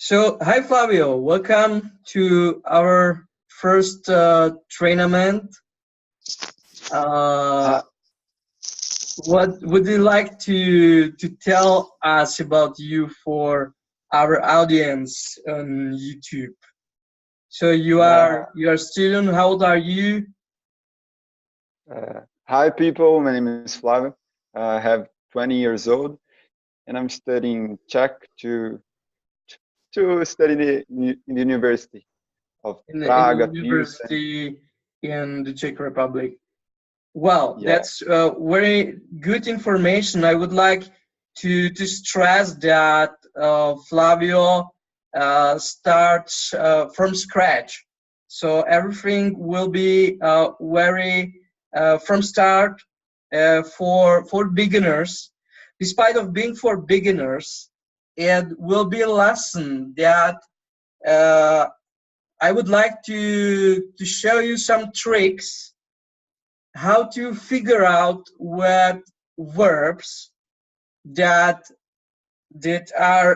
So, hi Flavio, welcome to our first trainament. Uh, What would you like to tell us about you for our audience on YouTube? So yeah. you are a student. How old are you? Hi, people. My name is Flavio. I have 20 years old, and I'm studying Czech to study in the University of In the Praga, Pilsen. university in the Czech Republic. Well, Yeah. that's very good information. I would like to stress that Flavio starts from scratch, so everything will be very from start for beginners. Despite of being for beginners, it will be a lesson that uh, I would like to show you some tricks how to figure out what verbs that are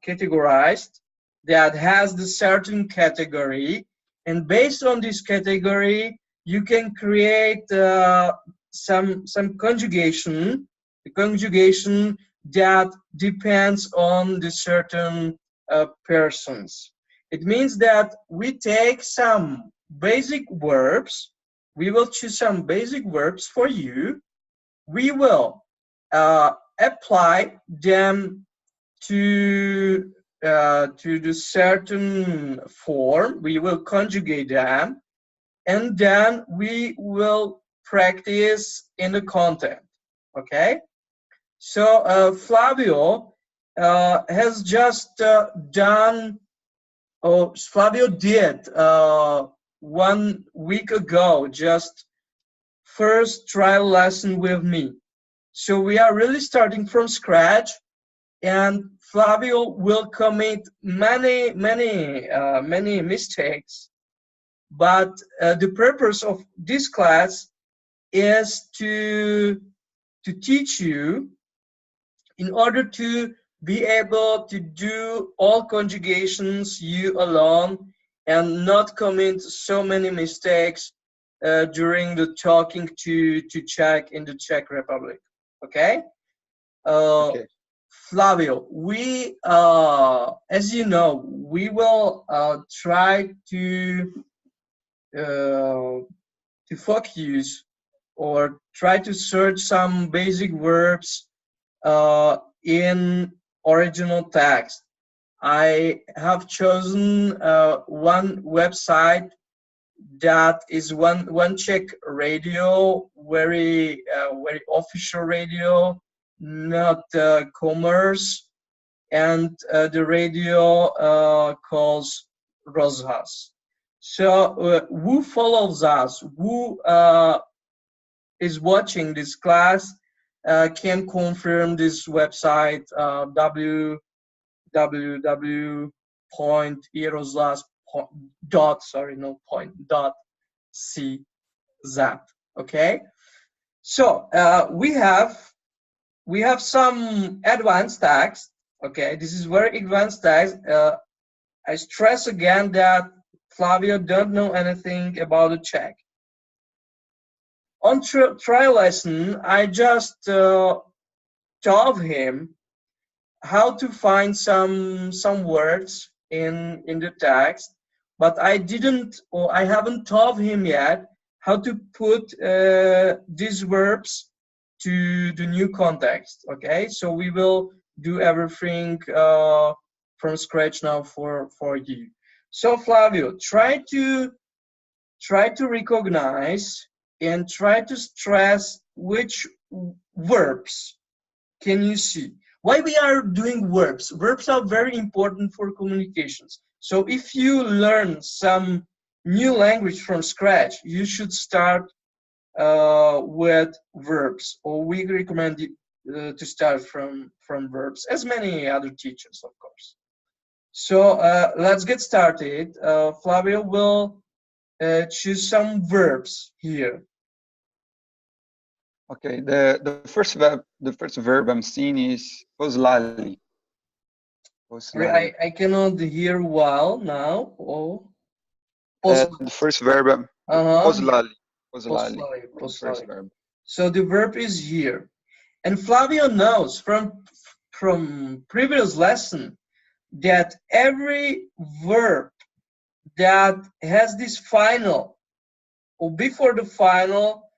categorized, that has the certain category, and based on this category you can create some conjugation, the conjugation that depends on the certain persons. It means that we take some basic verbs, we will choose some basic verbs for you, we will apply them to the certain form, we will conjugate them, and then we will practice in the content. Okay, so Flavio has just done, or Flavio did 1 week ago, just first trial lesson with me. So we are really starting from scratch, and Flavio will commit many mistakes. But the purpose of this class is to teach you in order to be able to do all conjugations you alone and not commit so many mistakes during the talking to Czech in the Czech Republic. Okay? Uh, Okay. Flavio, we, as you know, we will try to focus or try to search some basic verbs in original text. I have chosen one website that is one Czech radio, very official radio, not commerce, and the radio calls Rozhlas. So who follows us, who is watching this class, can confirm this website, www.eroslas dot, sorry, no point, dot cz. Okay, so we have some advanced text. Okay, this is very advanced text. I stress again that Flavio don't know anything about the Czech. On trial lesson, I just taught him how to find some words in the text, but I didn't, or I haven't taught him yet how to put these verbs to the new context. Okay, so we will do everything from scratch now for you. So Flavio, try to recognize and try to stress which verbs can you see. Why we are doing verbs? Verbs are very important for communications. So if you learn some new language from scratch, you should start with verbs, or we recommend you to start from verbs, as many other teachers, of course. So let's get started. Flavio will choose some verbs here. Okay. The first verb I'm seeing is poslali. Poslali. I cannot hear well now. Oh, The first verb, poslali. Poslali. Poslali, The first poslali. verb. So the verb is here. And Flavio knows from previous lesson that every verb that has this final or before the final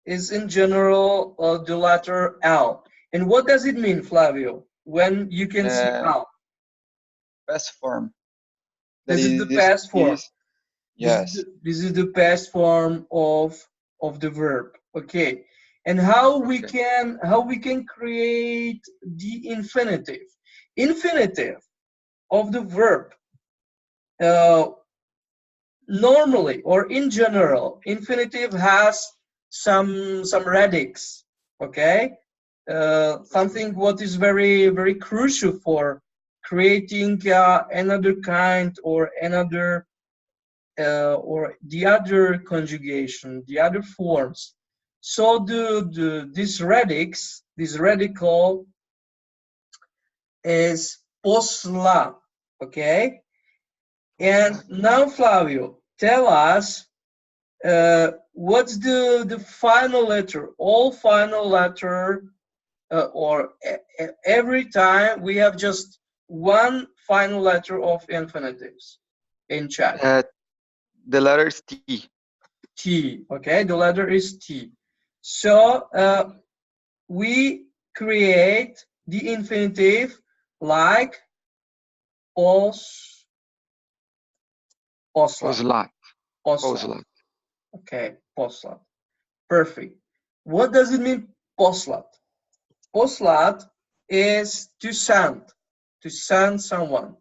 is in general the letter L. And what does it mean, Flavio, when you can see L? Past form. This is the past form. Yes. This is the past form of the verb. Okay. And how we can create the infinitive. Infinitive of the verb. Normally or in general, infinitive has some radix. Okay. Something what is very, very crucial for creating another kind or another or the other conjugation, the other forms. So this radix, this radical is posla, okay? And now, Flavio, tell us what's the final letter, all final letter, or every time we have just one final letter of infinitives in Czech. The letter is T. T, okay, the letter is T. So we create the infinitive like poslat. Okay, poslat. Perfect. What does it mean, poslat? Poslat is to send someone.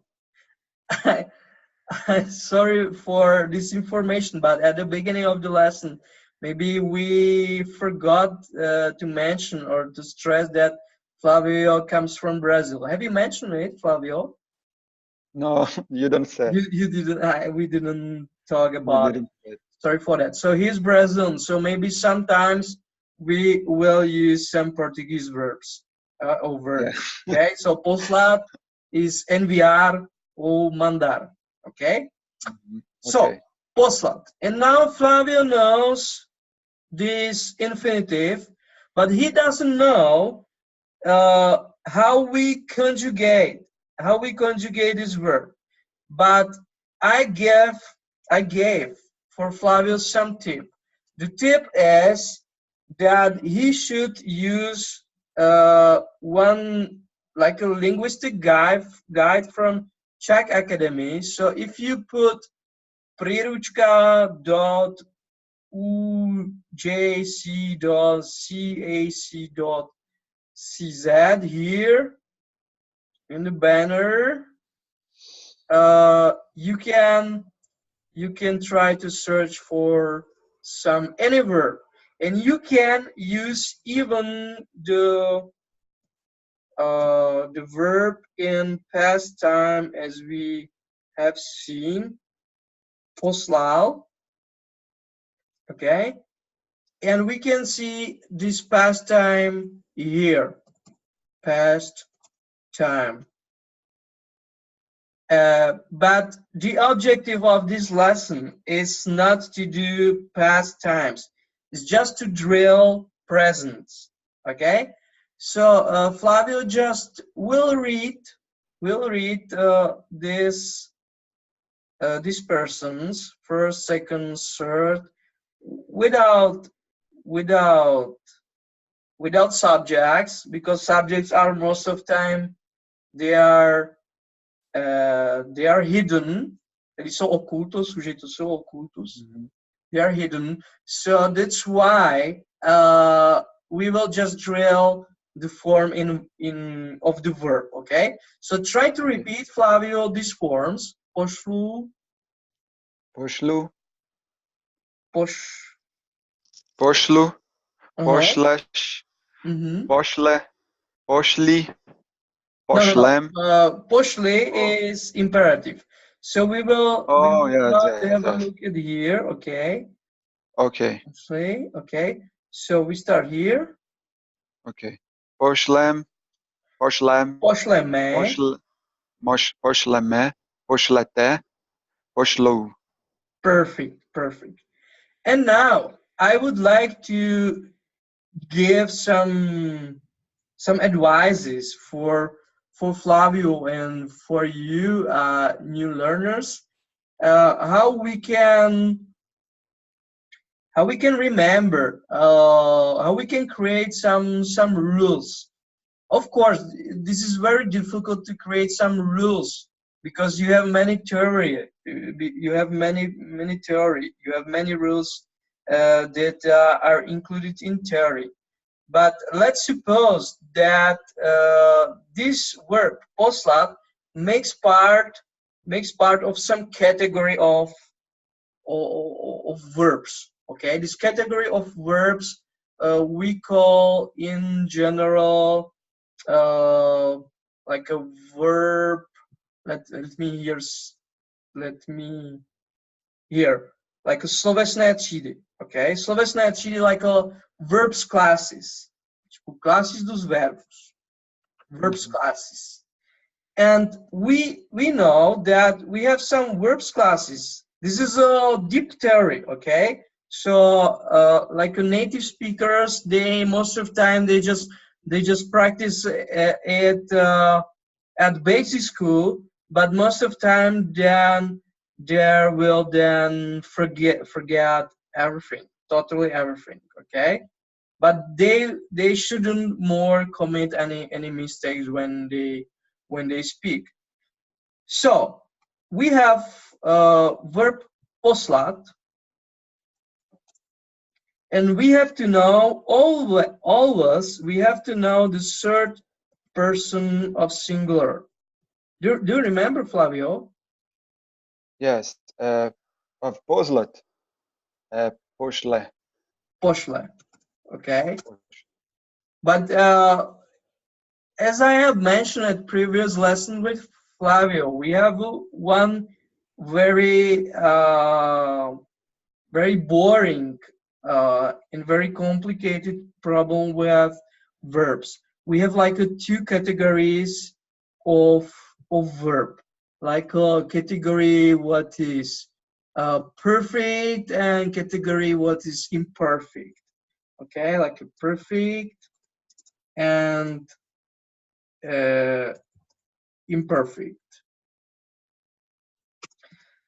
Sorry for this information, but at the beginning of the lesson, maybe we forgot to mention or to stress that Flavio comes from Brazil. Have you mentioned it, Flavio? No, you don't say. You didn't. We didn't talk about it. Sorry for that. So he's Brazilian. So maybe sometimes we will use some Portuguese verbs over. Yeah. Okay. So poslat is enviar or mandar. Okay. So poslat. And now Flavio knows this infinitive, but he doesn't know how we conjugate this verb. But I gave for Flavio some tip. The tip is that he should use one like a linguistic guide from Czech Academy. So if you put priručka.ujc.cac.cz here in the banner, you can try to search for any verb, and you can use even the verb in past time, as we have seen, poslal. Okay, and we can see this past time here, past time. But the objective of this lesson is not to do past times. It's just to drill presents. Okay. So Flavio just will read these persons, first, second, third, without subjects, because subjects are most of time they are hidden. Eles são ocultos, sujeitos são ocultos. They are hidden. So that's why we will just drill the form of the verb. Okay. So try to repeat, Flavio, these forms. Pošlu. Pošlu. Pošlu. Pošleš. Pošle. Pošli. Pošlem. Pošli is imperative. So we will have a look at here. Okay. Okay. Pošli. Okay. So we start here. Okay. Pošlem. Pošlem. Pošleme. pošleme, pošlete, pošlou. Perfect, perfect. And now I would like to give some advices for Flavio and for you new learners, how we can remember, how we can create some rules. Of course, this is very difficult to create some rules because you have many theory, you have many theory, you have many rules that are included in theory. But let's suppose that this verb poslat makes part of some category of verbs. Okay, this category of verbs we call in general like a verb. Let me here like a slovesné třídy. Okay, slovesné třídy like a verbs classes, tipo classes dos verbos, verbs classes. And we know that we have some verbs classes. This is a deep theory, okay? So like a native speakers, they most of the time they just practice at basic school, but most of the time then they will then forget everything, totally everything, okay? But they shouldn't more commit any mistakes when they speak. So we have verb poslat, and we have to know always we have to know the third person of singular. Do you remember, Flavio? Yes, of poslat, pošle. Pošle, okay. But as I have mentioned at previous lesson with Flavio, we have one very boring and very complicated problem with verbs. We have like two categories of verb, like a category what is perfect and category what is imperfect. Okay, like a perfect and imperfect.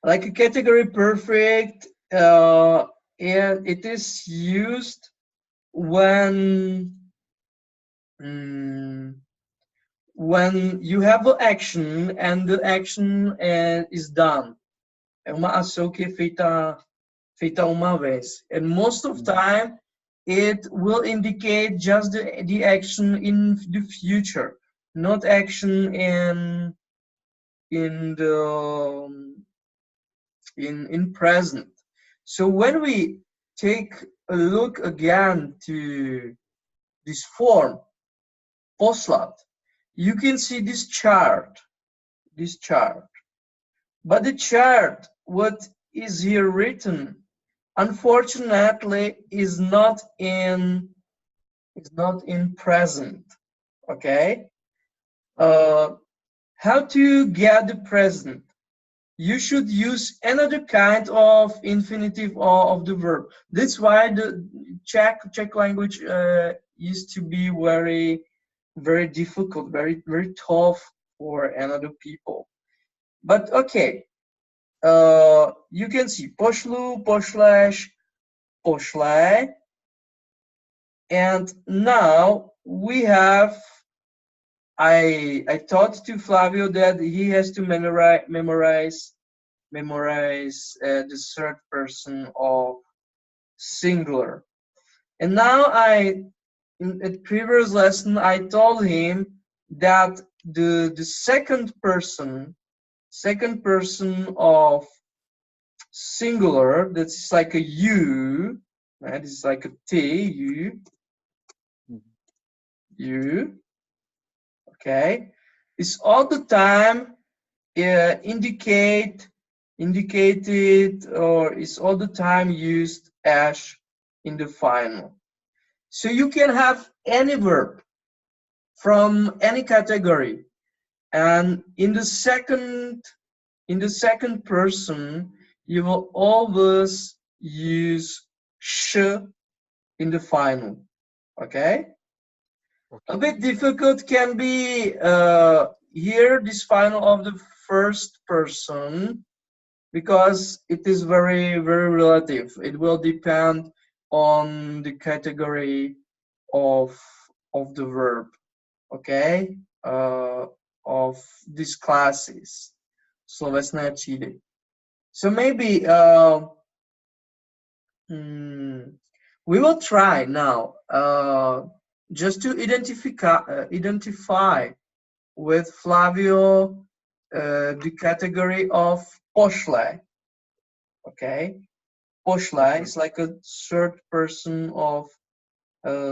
Like a category perfect, and it is used when you have an action and the action is done. É uma ação que é feita uma vez. And most of the time, it will indicate just the action in the future, not action in present. So when we take a look again to this form, poslat, you can see this chart. But the chart, what is here written, unfortunately, is not in present. Okay. How to get the present? You should use another kind of infinitive of the verb. That's why the Czech language used to be very, very difficult, very, very tough for another people. But okay, you can see pošlu, pošleš, pošle, and now we have. I taught to Flavio that he has to memorize the third person of singular. And now in a previous lesson I told him that the second person of singular, that's like a you, right? It's like a T, you. Okay, it's all the time indicated or is all the time used as in the final. So you can have any verb from any category And in the second person, you will always use sh in the final. Okay? A bit difficult can be here, this final of the first person, because it is very, very relative. It will depend on the category of the verb, okay, of these classes, slovesné třídy. So maybe we will try now just to identify with Flavio the category of pošle. Okay, pošle is like a third person of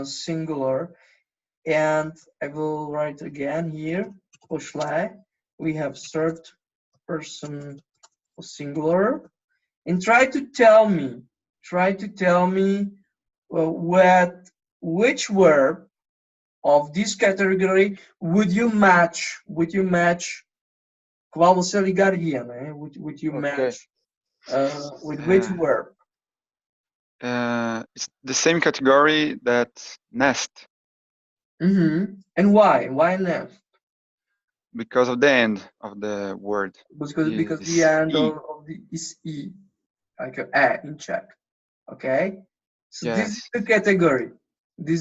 singular, and I will write again here, pošle. We have third person singular, and try to tell me which verb of this category would you match? Qual você ligaria, né? Would you match with which verb? It's the same category that nest. And why? Why nest? Because of the end of the word. Because the end of the is e, like a in Czech. Okay. So yes. This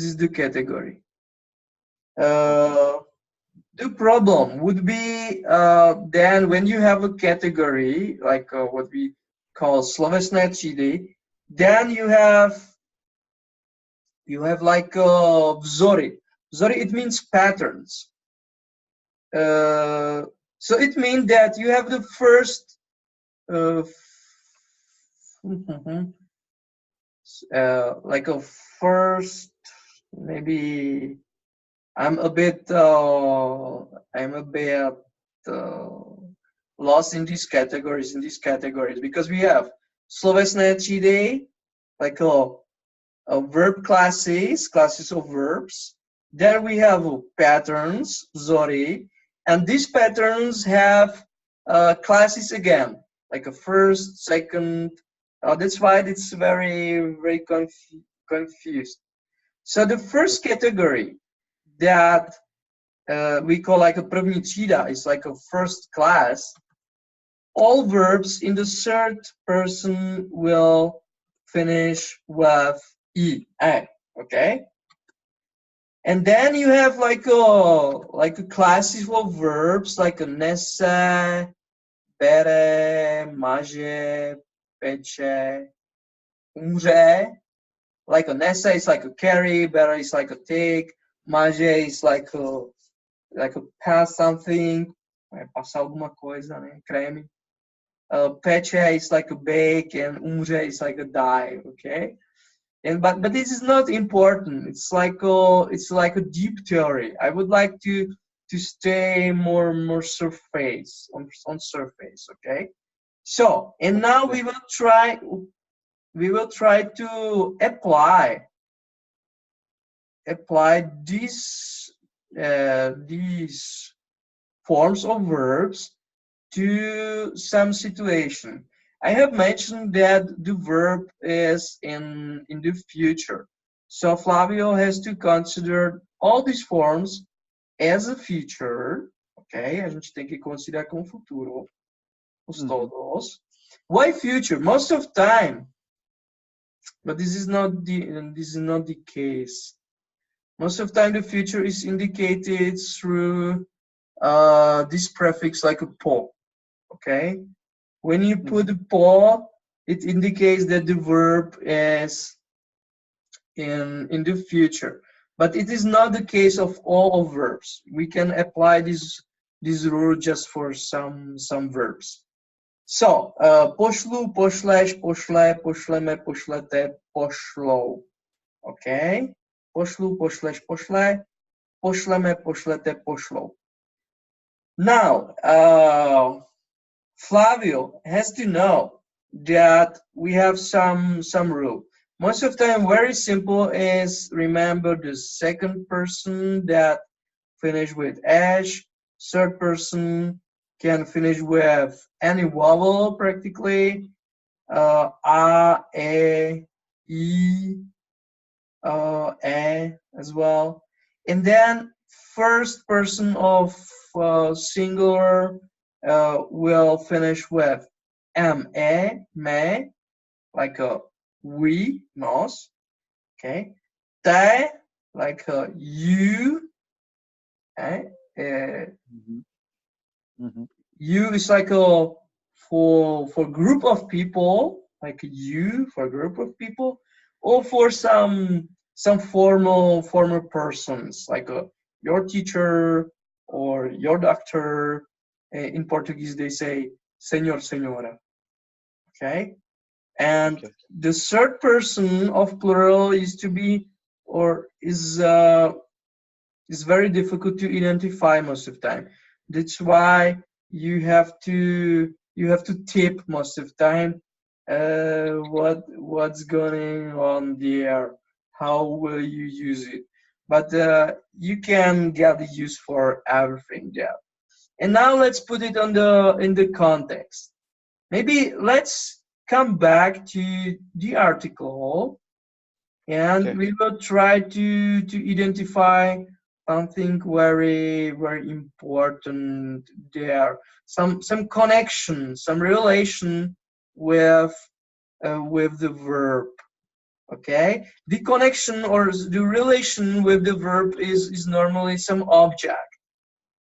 is the category. The problem would be then when you have a category like what we call slovesné třídy, then you have like vzory. Vzory, it means patterns. So it means that you have the first like a first, maybe I'm a bit lost in these categories because we have slovesné třídy, like a verb classes of verbs. Then we have patterns, vzory, and these patterns have classes again, like a first, second. That's why it's very, very confused. So the first category that we call like a první třída is like a first class. All verbs in the third person will finish with e, okay? And then you have like a classes of verbs like a nese, bere, maže, peče, umře. Like a nese is like a carry, bere is like a take, maže is like a pass something, passar alguma coisa, né? Creme. Peče is like a bake, and umře is like a die, okay? And but this is not important. It's like a deep theory. I would like to stay more surface on surface, okay? So, and now we will try to apply these forms of verbs to some situation. I have mentioned that the verb is in the future. So Flavio has to consider all these forms as a future. Okay? A gente tem que considerar como futuro. Os todos. Why future? Most of time. But this is not the case. Most of the time the future is indicated through this prefix like a po. Okay? When you put a po, it indicates that the verb is in the future. But it is not the case of all verbs. We can apply this rule just for some verbs. So, pošlu, pošleš, pošle, pošleme, pošlete, pošlou. Okay? Pošlu, pošleš, pošle, pošleme, pošlete, pošlou. Now, Flavio has to know that we have some rule. Most of the time, very simple is remember the second person that finish with esh. Third person can finish with any vowel practically. A, E, E as well. And then first person of singular will finish with me, like a we, nós, okay? Te, like a you, okay? You is like a for group of people, like you for a group of people, or for some formal persons, like your teacher or your doctor. In Portuguese they say senhor, senhora. Okay, and Okay. the third person of plural is to be or is very difficult to identify most of the time. That's why you have to tip most of the time what's going on there, how will you use it, but you can get the use for everything there. And now let's put it on in the context. Maybe let's come back to the article, and Okay. we will try to identify something very important there, some connection, some relation with the verb. Okay, the connection or the relation with the verb is normally some object.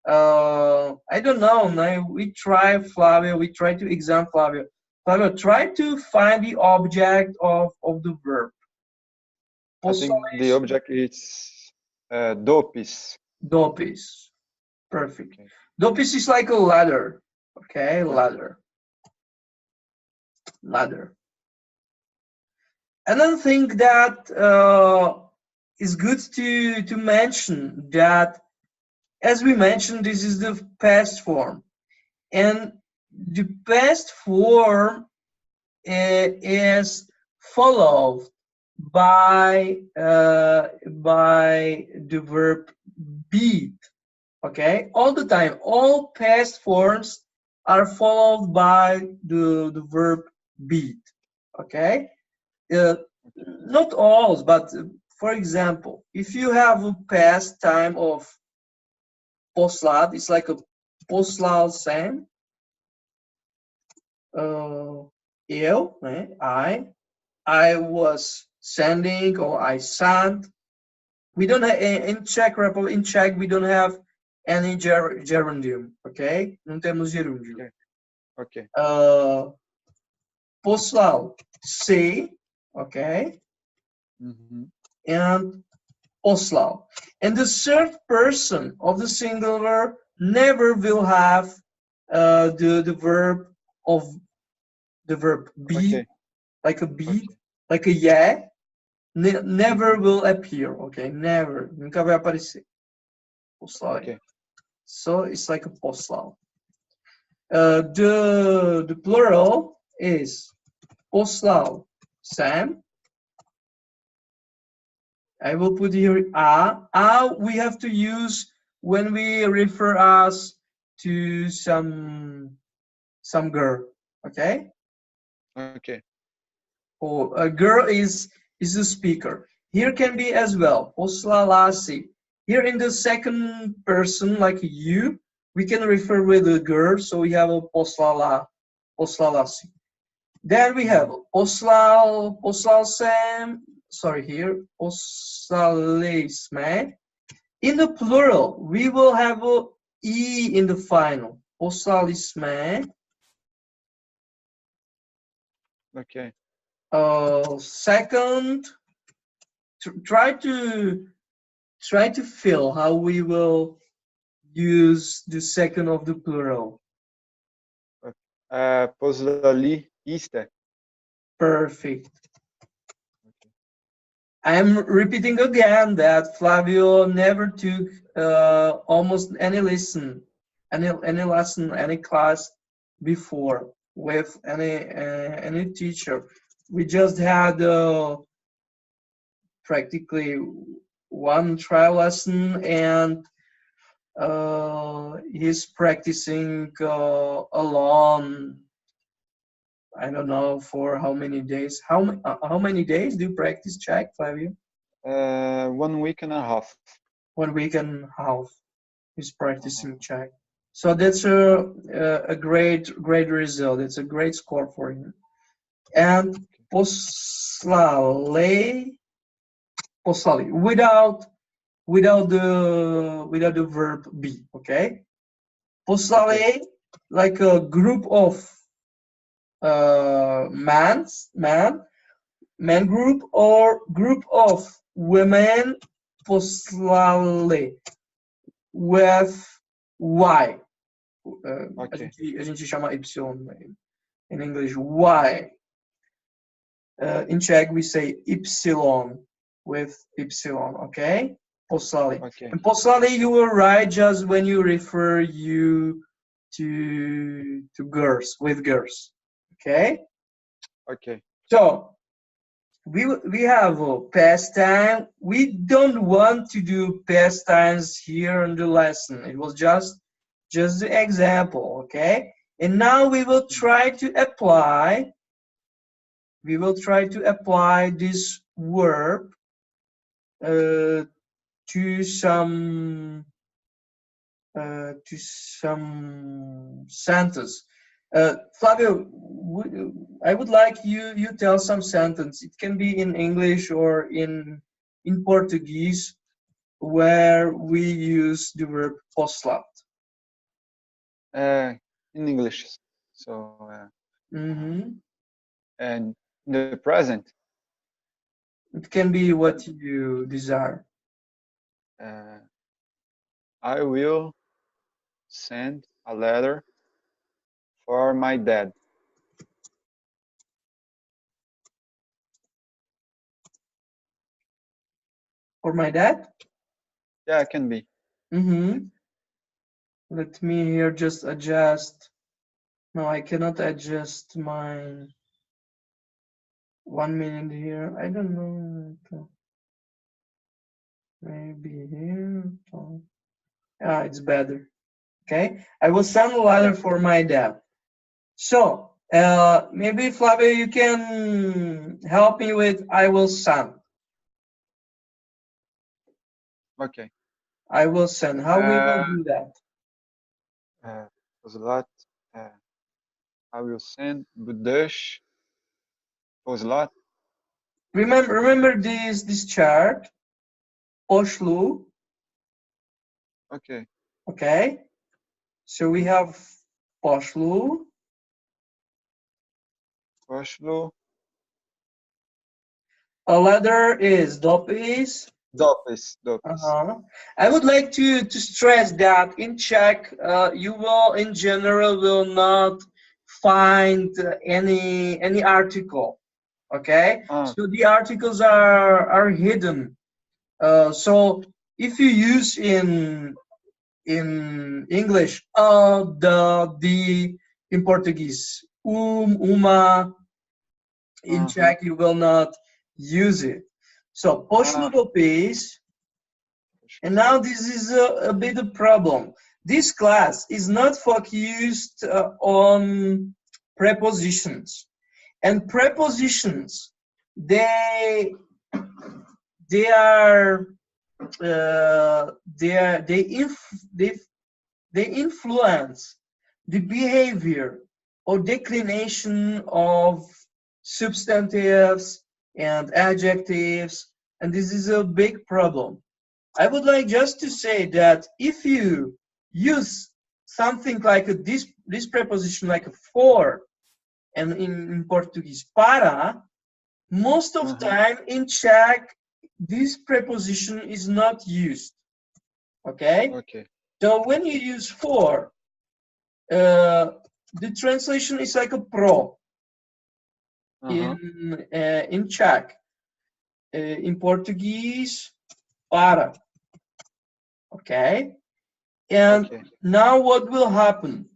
I don't know. Now we try, Flavio. We try to examine Flavio. Flavio, try to find the object of the verb. I think the object is dopis. Dopis. Perfect. Okay. Dopis is like a ladder. Okay, ladder. Ladder. Another thing that is good to mention that, as we mentioned, this is the past form, and the past form is followed by the verb be. Okay, all the time, all past forms are followed by the verb be. Okay, not all, but for example, if you have a past time of poslado, it's like a poslal send. Eu, né? I was sending, or I sent. We don't have in Czech Republic. In Czech, we don't have any gerundium. Okay, não temos gerúndio. Okay. Poslal, say, okay, and poslal. And the third person of the singular never will have the verb of the verb be, Okay. like a be, like a yeah, never will appear. Okay, never, nunca vai aparecer. Poslal. Okay. So it's like a poslal. The plural is poslal Sam. I will put here a we have to use when we refer us to some girl. Okay. Okay. Or a girl is a speaker. Here can be as well poslalasi. Here in the second person, like you, we can refer with a girl, so we have a poslalasi. Then we have poslal Sam. Sorry, here poslalesme. In the plural, we will have a e in the final. Poslalisme. Okay. Second, try to feel how we will use the second of the plural. Poslali iste. Perfect. Okay. I'm repeating again that Flavio never took almost any lesson, any class before with any teacher. We just had practically one trial lesson, and he's practicing alone. I don't know for how many days. How many days do you practice Czech, Flavio? 1 week and a half. 1 week and a half. He's practicing Czech. So that's a great result. It's a great score for him. And poslali without the verb be. Okay. Poslali, like a group of man group or group of women, poslali with Y. A gente chama Y in English, Y. In Czech we say Y with Y, okay? Poslali. Okay. And poslali you will write just when you refer you to girls, with girls, okay? Okay. So we have a pastime. We don't want to do pastimes here in the lesson. It was just the example, okay? And now we will try to apply. We will try to apply this verb to some sentence. Flavio, I would like you tell some sentence. It can be in English or in Portuguese, where we use the verb poslat. In English. So. Mm-hmm. And in the present. It can be what you desire. I will send a letter for my dad. For my dad? Yeah, it can be. Mm-hmm. Let me here just adjust. No, I cannot adjust my 1 minute here. I don't know. Maybe here. Yeah, it's better. Okay. I will send a letter for my dad. So maybe Flavio, you can help me with I will send. Okay. I will send. How we will do that? Poslat. I will send Budash. Poslat. Remember this chart. Poshlu. Okay. Okay. So we have Poshlu. Poshlu. A letter is dopis. Dopis. I would like to stress that in Czech, you will in general will not find any article. Okay, so the articles are hidden. So if you use in English the in Portuguese uma, in Czech you will not use it. So pošlu dopis, and now this is a bit of problem. This class is not focused on prepositions, and prepositions they influence the behavior or declination of substantives and adjectives, and this is a big problem. I would like just to say that if you use something like this preposition like for, and in Portuguese para, most of time in Czech this preposition is not used. Okay? So when you use for, the translation is like a pro in Czech. In Portuguese, para. Okay? And now what will happen?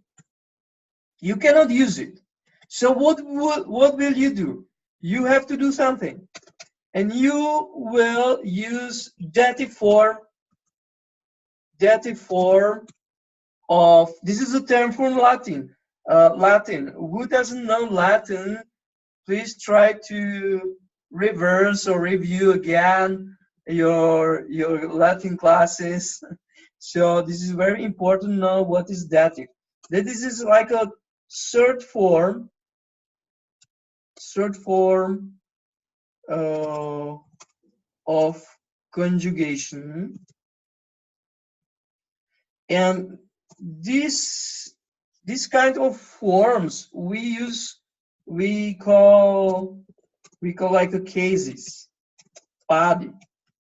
You cannot use it. So what will you do? You have to do something. And you will use dative form of, this is a term from Latin. Latin. Who doesn't know Latin, please try to reverse or review again your Latin classes. So this is very important to know what is dative. That this is like a third form of conjugation, and this kind of forms we call like a cases, body.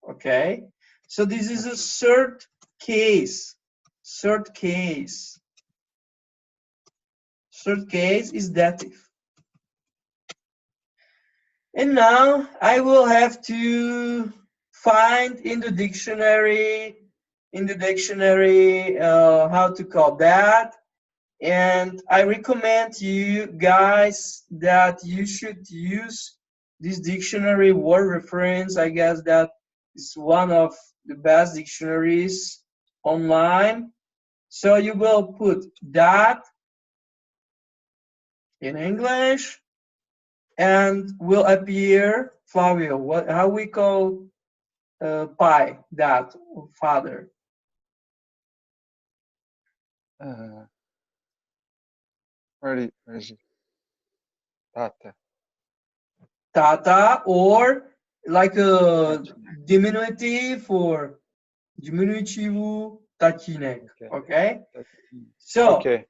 Okay, so this is a third case. Third case is dative. And now I will have to find in the dictionary how to call that. And I recommend you guys that you should use this dictionary word reference. I guess that is one of the best dictionaries online. So you will put that in English and will appear Flavio. How we call pai, that, father? Where is it? Tata. Tata, or like a diminutive for diminutivo tatínek. Okay? So, okay.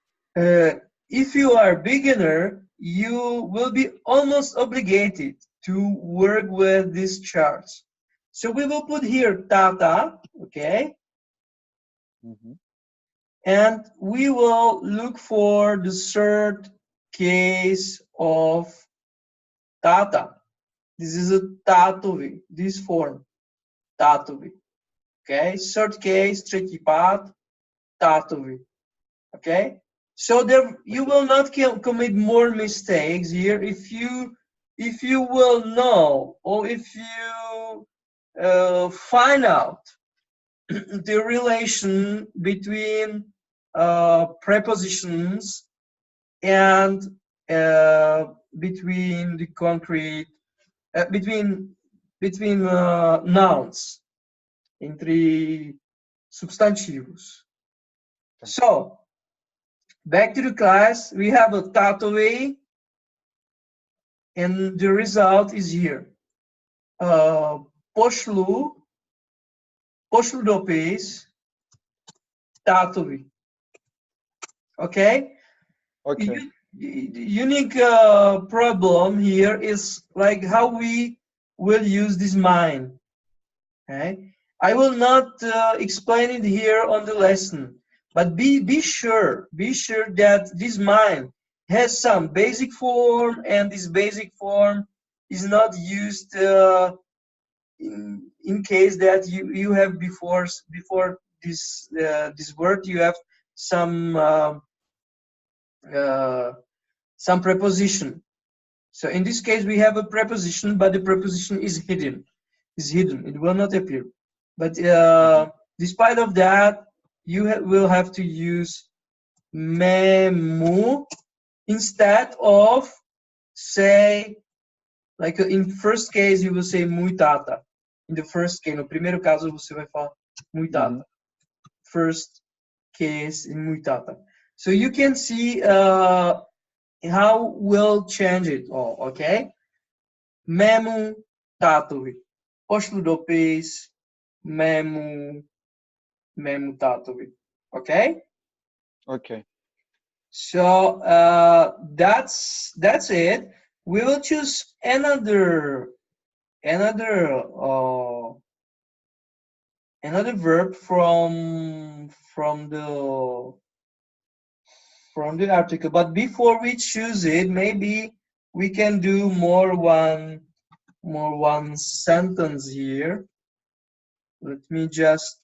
If you are a beginner, you will be almost obligated to work with these charts. So we will put here Tata, okay? And we will look for the third case of Tata. This is a tatovi, this form, tatovi. Okay, third case, třetí pád, tatovi. Okay, so there you will not commit more mistakes here if you will know, or if you find out the relation between prepositions and between the concrete between nouns, entre substantivos. So back to the class, we have a tatoe, and the result is here. Pošlu dopis tatovi. Okay? Okay. The unique problem here is like how we will use this mind. Okay? I will not explain it here on the lesson, but be sure that this mind has some basic form, and this basic form is not used in case that you have before this word you have some preposition. So in this case we have a preposition, but the preposition is hidden. It will not appear. But despite of that, you will have to use memu instead of say, like in first case you will say muy tata. In the first case, no primeiro caso você vai falar muy tata. First case in muy tata. So you can see how we'll change it all, okay? Memu tatovi. Pošlu dopis, memu tatovi. Okay? Okay. So that's it. We will choose another verb from the article. But before we choose it, maybe we can do more one sentence here. Let me just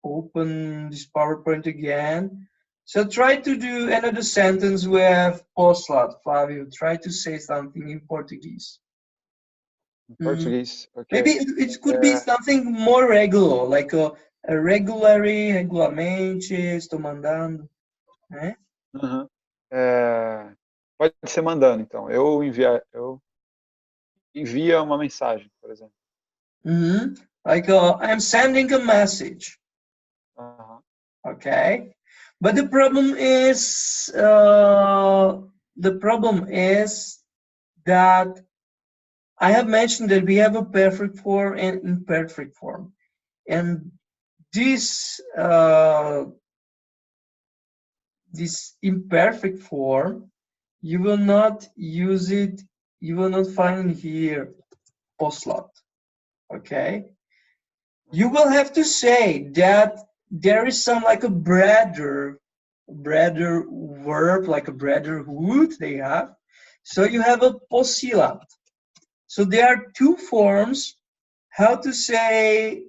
open this PowerPoint again. So try to do another sentence with poslat, Flavio. Try to say something in Portuguese. Portuguese, okay. Maybe it could be something more regular, like Regularly, regularmente, estou mandando, né? Uhum. Pode ser mandando, então. Eu envia uma mensagem, por exemplo. Like, I'm sending a message. Uhum. Okay, but the problem is that I have mentioned that we have a perfect form and imperfect form, and this this imperfect form, you will not use it, you will not find here postlat. Okay, you will have to say that there is some like a brother verb, like a brotherhood they have. So you have a posilat. So there are two forms how to say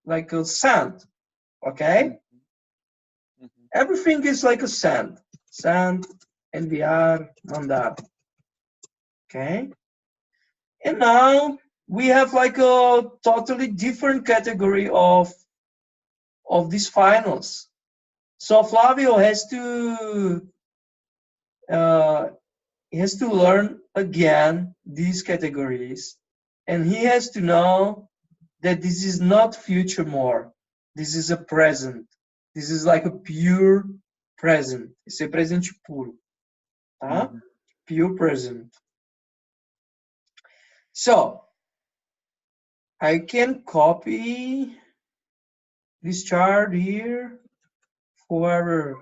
like a send. Okay? Everything is like a send. Send, enviar, mandar. Okay? And now we have like a totally different category of these finals. So Flavio has to learn again these categories, and he has to know that this is not future more. This is a present. This is like a pure present. Esse é presente puro, tá? Pure present. So I can copy this chart here for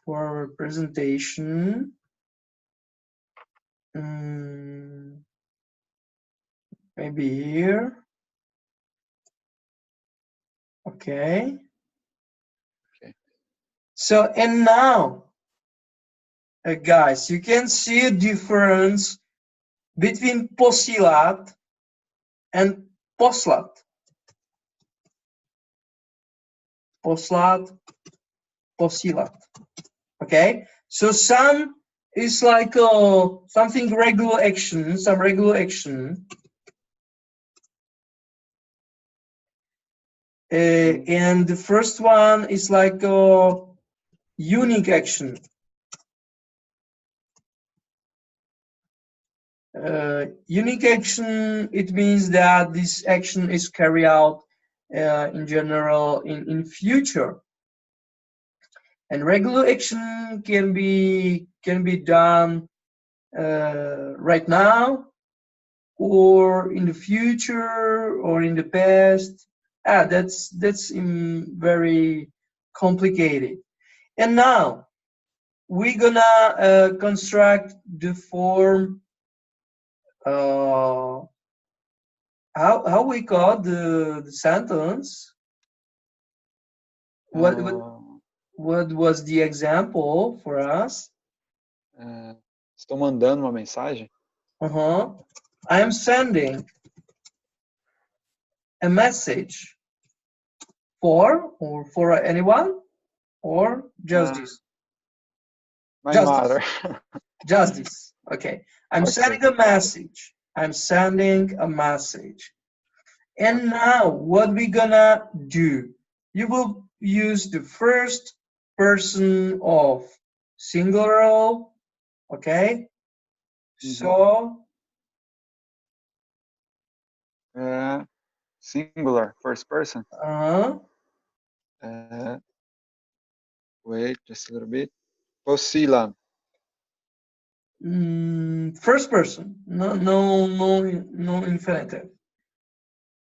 our presentation. Maybe here. Okay. So, and now, guys, you can see a difference between posilat and postlat. Postlat, posilat. Okay. So some is like something regular action, some regular action. And the first one is like a unique action. Unique action, it means that this action is carried out in general in future. And regular action can be done right now, or in the future, or in the past. That's very complicated. And now we're gonna construct the form. How we call the sentence? What was the example for us? Estou mandando uma mensagem. I am sending a message for anyone, or just this? My mother. Just this. Okay. I'm sending a message. I'm sending a message. And now what we're gonna do? You will use the first person of singular. Okay. So singular, first person. Wait just a little bit. Posilam. First person. No infinitive.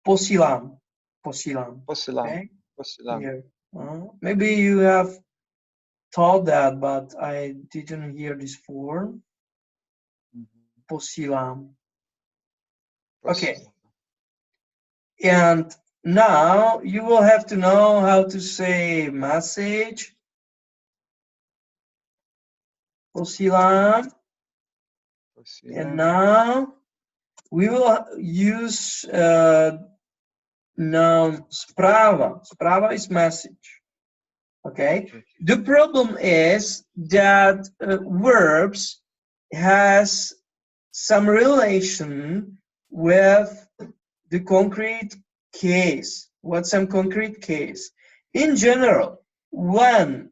Posilam. Okay? Here. Maybe you have thought that, but I didn't hear this form. Posilam. Okay. And now you will have to know how to say message. Posilam. And now we will use noun sprava. Sprava is message. Okay. The problem is that verbs has some relation with the concrete case. What's some concrete case? In general, when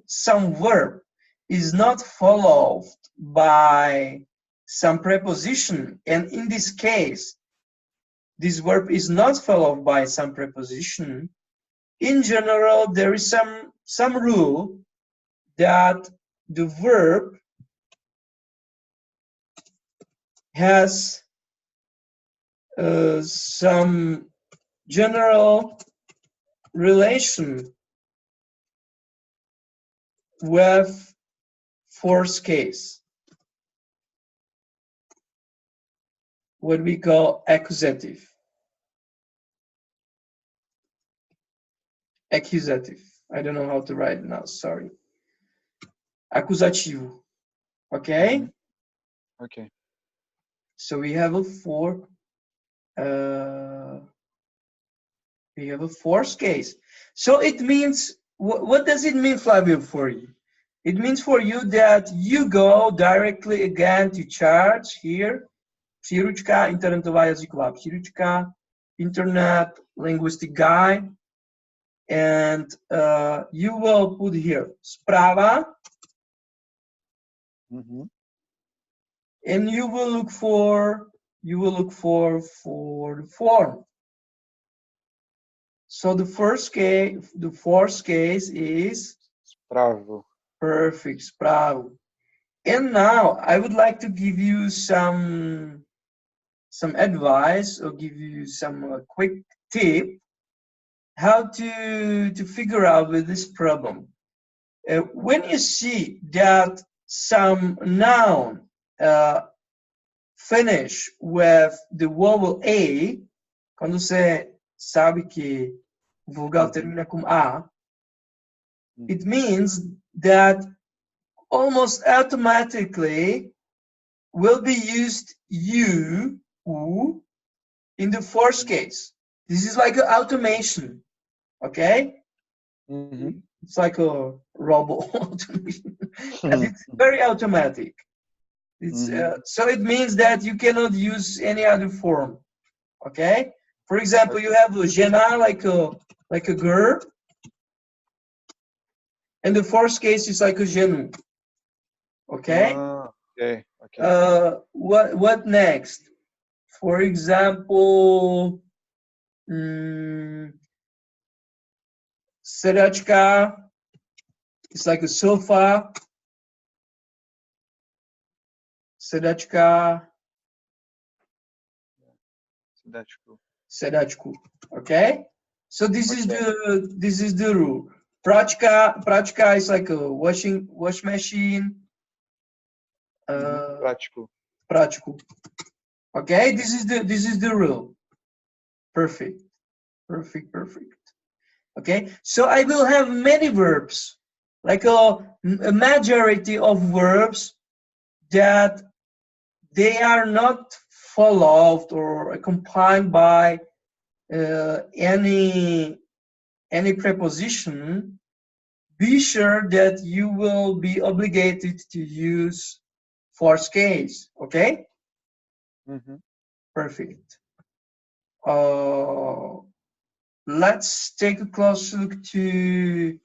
some verb is not followed by some preposition, and in this case, this verb is not followed by some preposition, in general, there is some rule that the verb has some general relation with fourth case, what we call accusative. Accusative. I don't know how to write it now, sorry. Acusativo. Okay? Okay. So we have a fourth case. So it means, what does it mean, Flavio, for you? It means for you that you go directly again to charts here, příručka internetová jazyková příručka, internet linguistic guide, and you will put here zpráva, and you will look for the form. So the fourth case is Spravo. Perfect, spravo. And now I would like to give you some advice, or give you some quick tip how to figure out with this problem. When you see that some noun finish with the vowel A, quando você sabe que o vogal termina com A, it means that almost automatically will be used u in the fourth case. This is like an automation, okay? It's like a robot automation. And it's very automatic. It's so it means that you cannot use any other form, okay? For example, you have a Jena, like a girl, and the fourth case is like a genu. Okay? Okay. What next? For example, sedačka is like a sofa. Sedačka. Sedačku. Okay? So this is the rule. Pračka is like a wash machine. Pračku. Okay, this is the rule. Perfect. Okay, so I will have many verbs, like a majority of verbs that they are not followed or accompanied by any preposition. Be sure that you will be obligated to use fourth case. Okay. Perfect. Let's take a close look to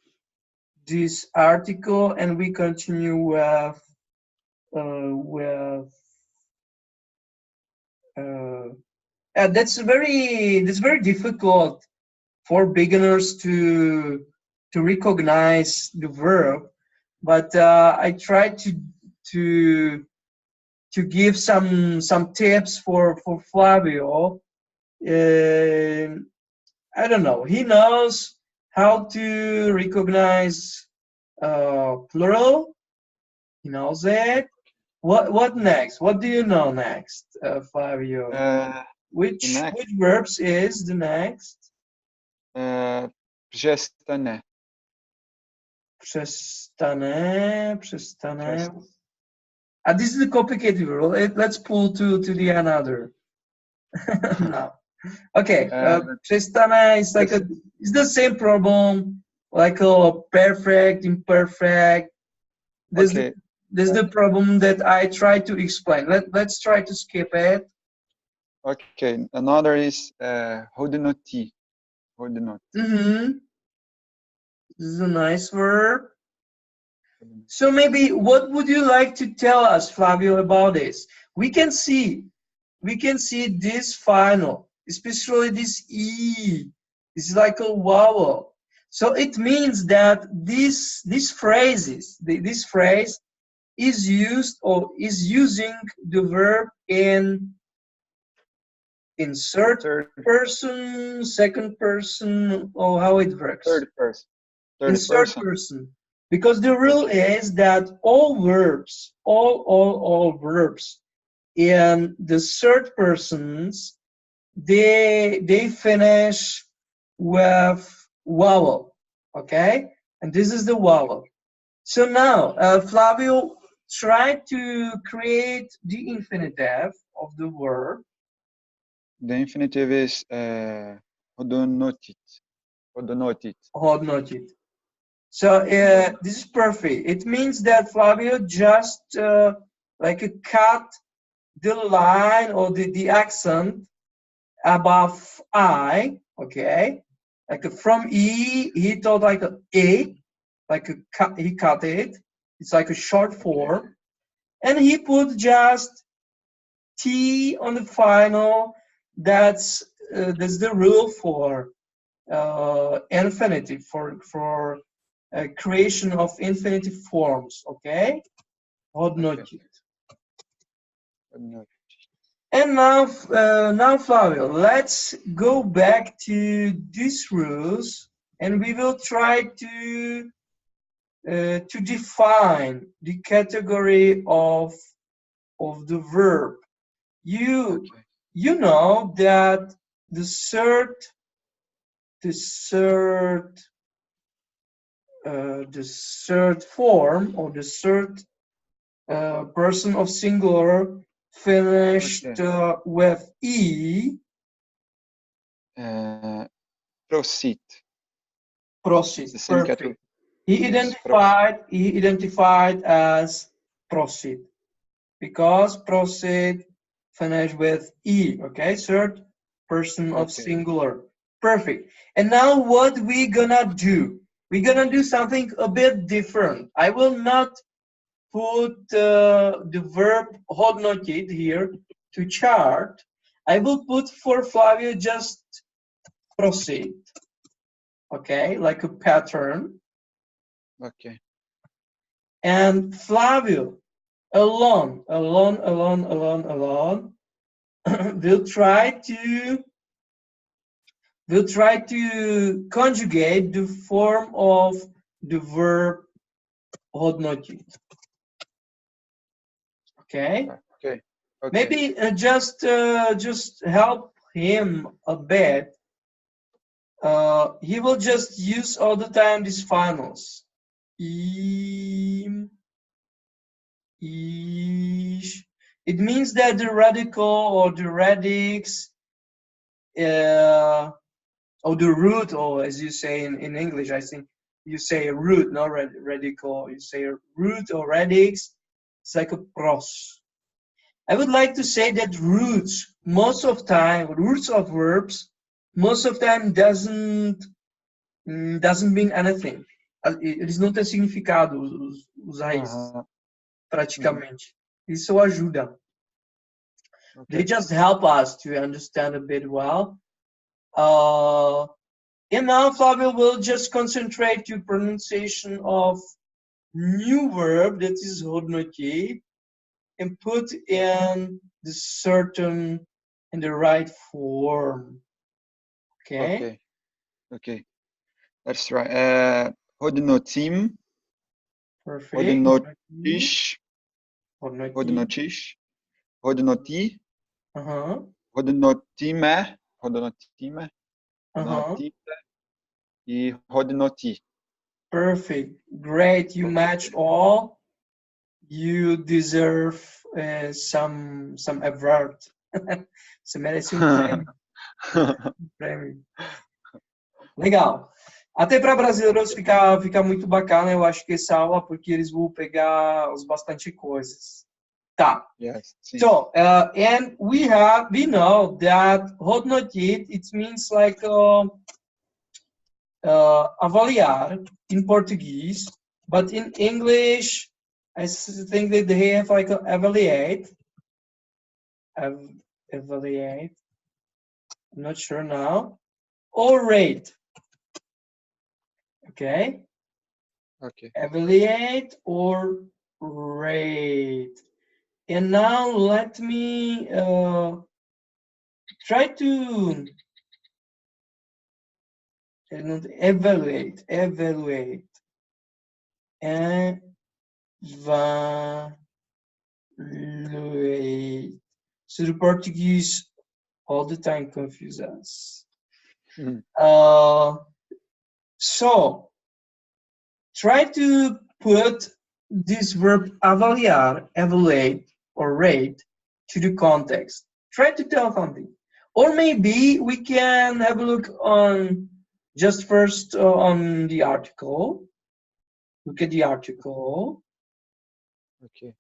this article, and we continue with that's very difficult for beginners to recognize the verb, but I try to give some tips for Flavio. I don't know. He knows how to recognize plural. He knows it. What next? What do you know next, Flavio? Which verbs is the next? Přestane. This is a complicated rule. Let's pull to the another. No. Okay. Přestane is like it's the same problem, like a perfect, imperfect. There's the problem that I try to explain. Let's try to skip it. Okay, another is hodnoti. Hodnot. Mm-hmm. This is a nice verb. So maybe what would you like to tell us, Flavio, about this? We can see this final, especially this E. It's like a vowel. So it means that this phrase is used or is using the verb in third person, second person, or how it works. Third person. In third person. Because the rule is that all verbs, all verbs in the third persons, they finish with vowel, okay? And this is the vowel. So now, Flavio, try to create the infinitive of the verb. The infinitive is hodnotit. Hodnotit. Hodnotit. So this is perfect. It means that Flavio just like cut the line or the accent above I, okay? Like from E, he thought like A, like he cut it. It's like a short form. And he put just T on the final. That's the rule for infinitive, for creation of infinitive forms, okay? Hodnotit. And now, Flavio, let's go back to these rules, and we will try to define the category of the verb. You know that the third form or the third person of singular finished with E. Proceed. Proceed. Perfect. He identified as proceed because proceed finished with E. Okay, third person of singular. Perfect. And now what we gonna do? We're gonna do something a bit different. I will not put the verb hodnotit here to chart. I will put for Flavio just proceed. Okay, like a pattern. Okay. And Flavio alone will try to conjugate the form of the verb hodnotit. Okay. Okay. Maybe just help him a bit. He will just use all the time these finals. Im, ish. It means that the radical or the radix, or the root, or as you say in English, I think you say root, not radical. You say root or radix. It's like a pros. I would like to say that roots, most of time, roots of verbs, most of time doesn't mean anything. Eles não têm significado, os raízes, praticamente. Isso ajuda. They just help us to understand a bit well. And now Flavio will just concentrate to pronunciation of new verb that is hodnotit and put in the right form. Okay. Okay. Let's try. Hodnotim. Perfect. Hodnotish. Hodnotish. Hodnoti. Hodnotime. Hodnotime. Hodnotime. E hodnoti. Perfect. Great. You matched all. You deserve some award. Você merece prêmio. Legal. Até para brasileiros fica muito bacana, eu acho que essa aula, porque eles vão pegar bastante coisas. Tá. Yes. Sim. So, and we know that hodnotit, it means like avaliar in Portuguese, but in English, I think that they have like evaluate. Evaluate. I'm not sure now. Or rate. Okay. Ok. Evaluate or rate. And now let me try to evaluate. Evaluate. So the Portuguese all the time confuse us. Mhm. So try to put this verb avaliar, evaluate, or rate to the context. Try to tell something. Or maybe we can have a look on just first on the article. Look at the article. Ok.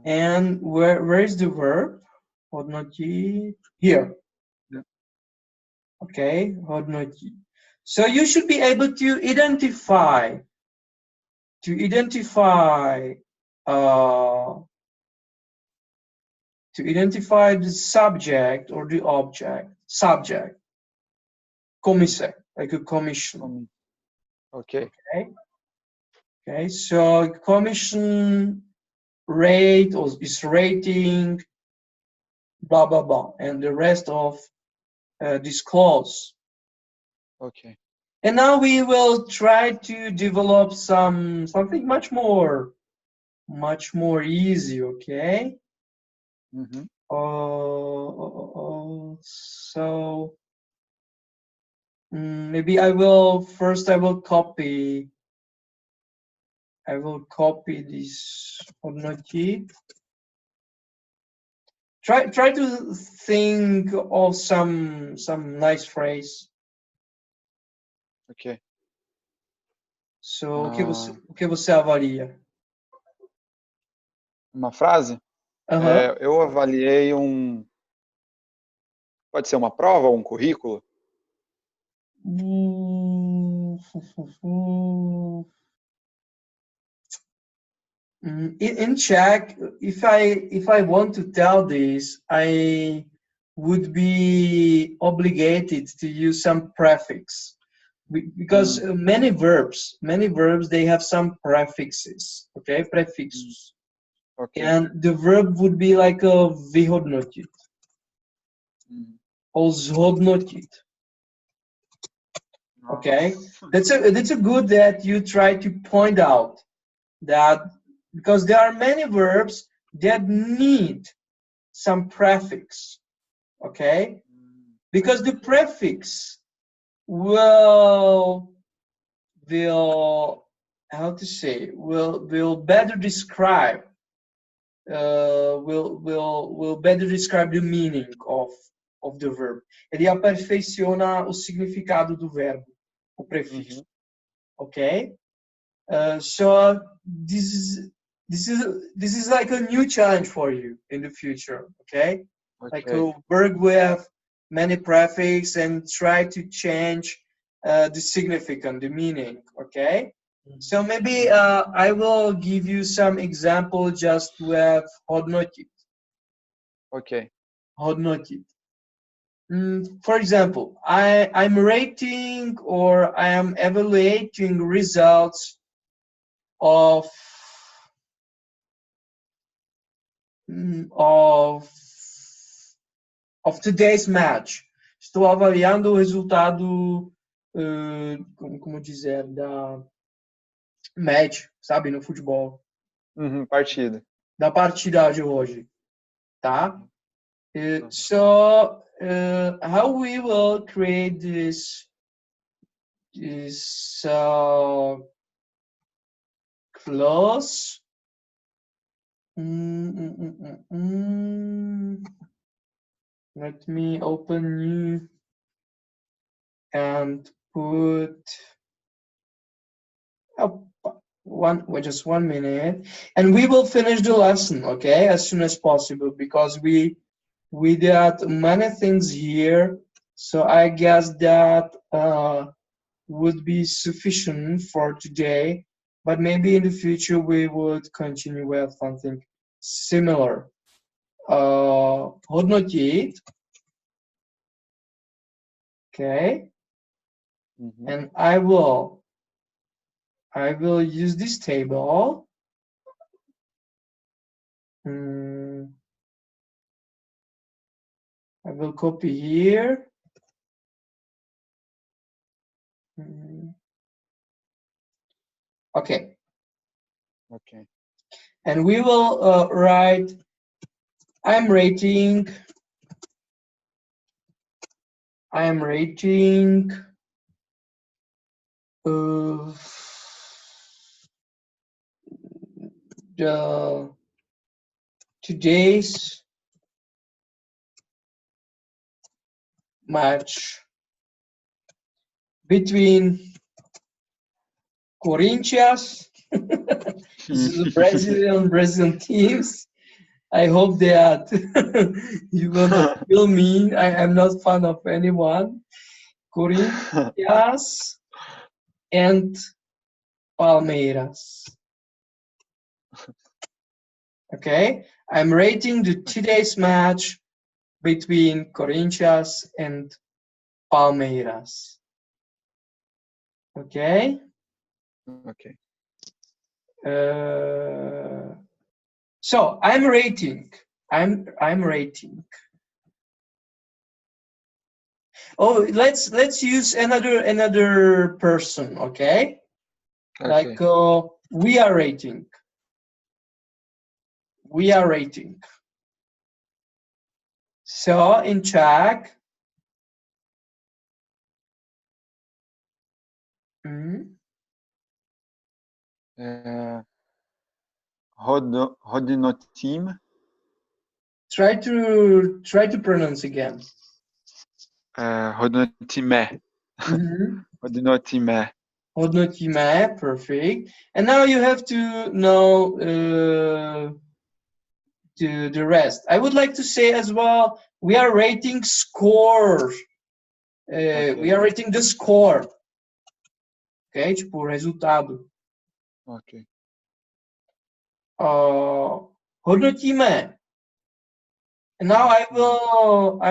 And where is the verb? Hodnoti. Here. Yeah. Okay, hodnoti. So you should be able to identify the subject or the object. Subject. Commission, like a commission. Ok. Okay, so commission rate or is rating, blah blah blah, and the rest of this clause. Ok. And now we will try to develop something much more easy. Okay. Uhum. So maybe I will copy this hodnoti. Try to think of some nice phrase. Ok. So o que você avalia? Uma frase? Eu avaliei um. Pode ser uma prova ou um currículo? In Czech, if I want to tell this, I would be obligated to use some prefix because many verbs they have some prefixes. Okay, prefixes. Ok. And the verb would be like a vyhodnotit or zhodnotit. Okay, that's a good that you try to point out that because there are many verbs that need some prefix. Okay, because the prefix will how to say will better describe will better describe the meaning of the verb. Ele aperfeiçoa o significado do verbo, o prefixo. Okay? So this is like a new challenge for you in the future. Okay? Like a verb with many prefix and try to change the significance, the meaning. Okay? So maybe I will give you some example just with hodnotit. Ok. Hodnotit. For example, I'm rating or I am evaluating results of today's match. Estou avaliando o resultado, como dizer, da match, sabe, no futebol. Partida. Da partida de hoje, tá? So how we will create this clause? Let me open new and put just 1 minute, and we will finish the lesson, okay, as soon as possible, because we did many things here. So I guess that would be sufficient for today, but maybe in the future we would continue with something similar. Hodnotit. Okay. Mm-hmm. And I will use this table. I will copy here. Okay. Okay. And we will write, I'm rating the today's match between Corinthians. This is the Brazilian teams. I hope that you will not kill me. I am not fan of anyone. Corinthians and Palmeiras. Okay, I'm rating the today's match between Corinthians and Palmeiras. Okay. Okay. So I'm rating. Oh, let's use another person. Okay. Like we are rating. So in Czech. Hodnotím. Try to pronounce again. Hodnotíme. Hodnotíme. Hodnotíme, perfect. And now you have to know the rest. I would like to say as well, we are rating score. We are rating the score. Ok, tipo, resultado. Ok. Hodnotíme. And now I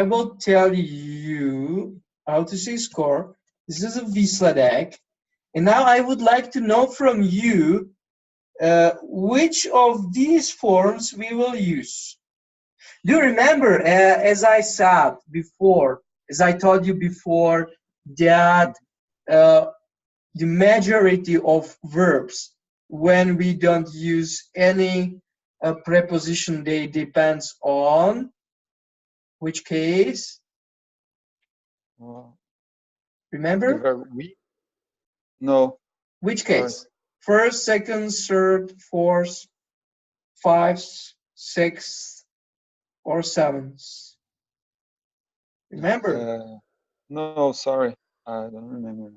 will tell you how to say score. This is a výsledek. And now I would like to know from you which of these forms we will use. Do you remember, as I said before, as I told you before, that the majority of verbs, when we don't use any preposition, they depends on which case? Remember? We? No. Which case? First, second, third, fourth, fifth, sixth, or seventh? Remember? No, sorry. I don't remember.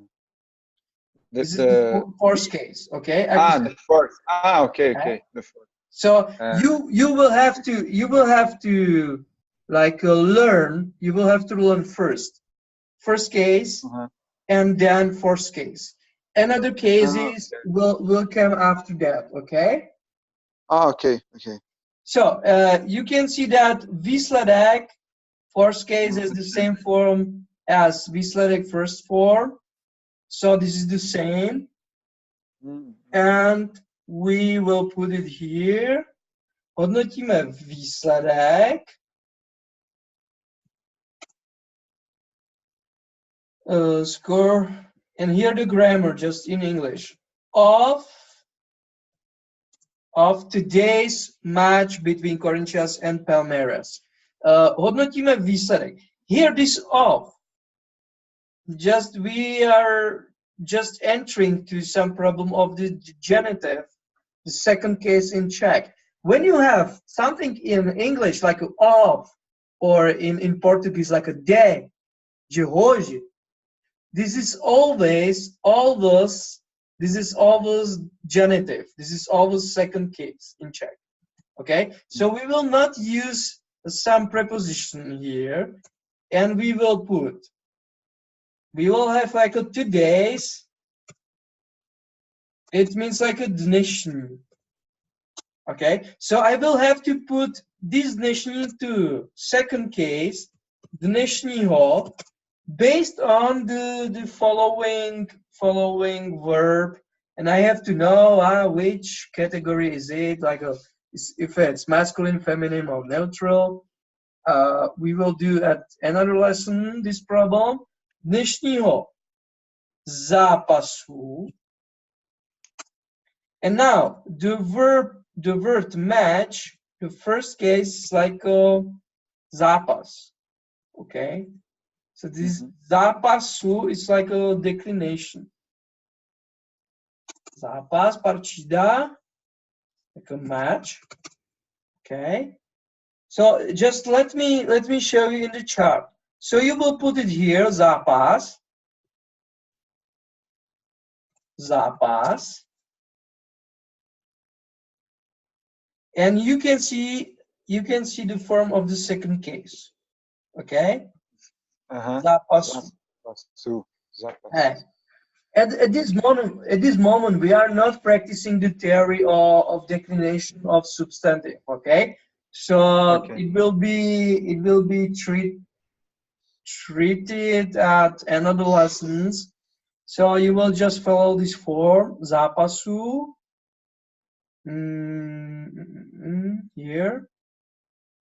This is the fourth case, okay? The fourth. Okay. The fourth. So you will have to like learn. You will have to learn first case, and then fourth case. And other cases will come after that. Okay. Okay. So you can see that výsledek fourth case is the same form as výsledek first form. So this is the same. And we will put it here. Hodnotíme výsledek. Score. And here the grammar, just in English. Of today's match between Corinthians and Palmeiras. Hodnotíme výsledek. Here this of. We are just entering to some problem of the genitive, the second case in Czech. When you have something in English like of, or in Portuguese like a de hoje, this is always this is always genitive. This is always second case in Czech. Okay, so we will not use some preposition here, and we will have like a today's. It means like a dnešní. Okay, so I will have to put this dnešní to second case, dnešního, based on the following verb, and I have to know which category is it, like if it's masculine, feminine, or neutral. We will do at another lesson this problem. Dnešního zápasu. And now the verb to match, the first case is like zápas. Okay, so this zápasu is like a declination. Zápas, partida, like a match. Okay, so just let me show you in the chart. So you will put it here, zápas, zápas. And you can see the form of the second case. Okay? Zápasu. At this moment, we are not practicing the theory of declination of substantive. Okay? So it will be treated at another lessons. So you will just follow this form, zápasu. Here.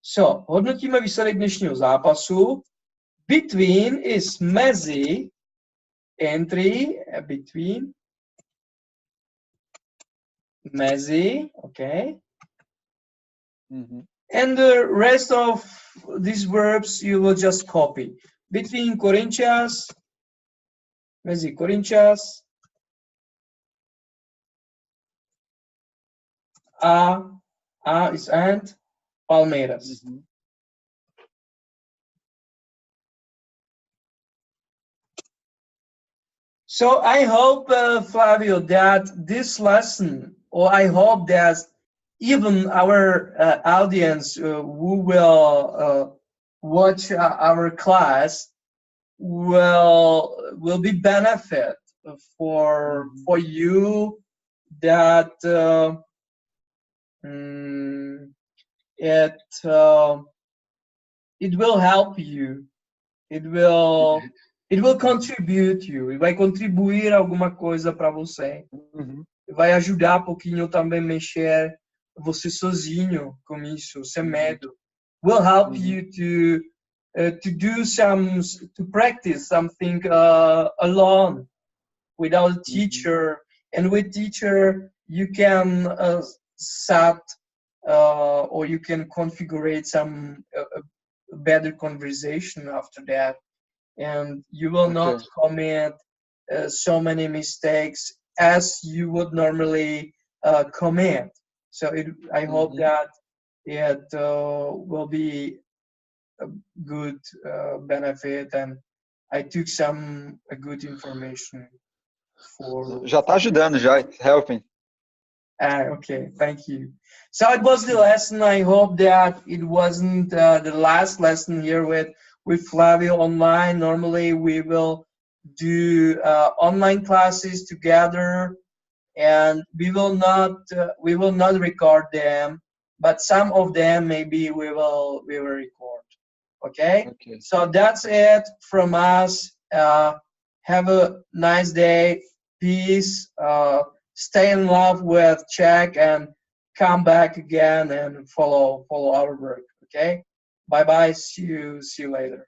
So, hodnotíme výsledek dnešního zápasu. Between is mezi, entry, between, mezi, okay. And the rest of these verbs you will just copy. Between Corinthians, mezi Corinthians, A is and, Palmeiras. So I hope, Flavio, that this lesson, or I hope that even our audience who will watch our class will be benefit for you, that it will help you. It will contribute you. Vai contribuir alguma coisa para você. Vai ajudar um pouquinho também mexer você sozinho com isso, sem medo. Will help you to practice something alone, without a teacher. And with teacher, you can set or you can configure some better conversation after that, and you will not commit so many mistakes as you would normally commit. So I hope that it will be a good benefit, and I took some good information for. Já está ajudando, já. It's helping. Okay, thank you. So it was the lesson. I hope that it wasn't the last lesson here with Flavio online. Normally we will do online classes together, and we will not record them, but some of them maybe we will record. Okay? So that's it from us. Have a nice day. Peace. Stay in love with Czech and come back again and follow our work. Okay? Bye bye. See you later.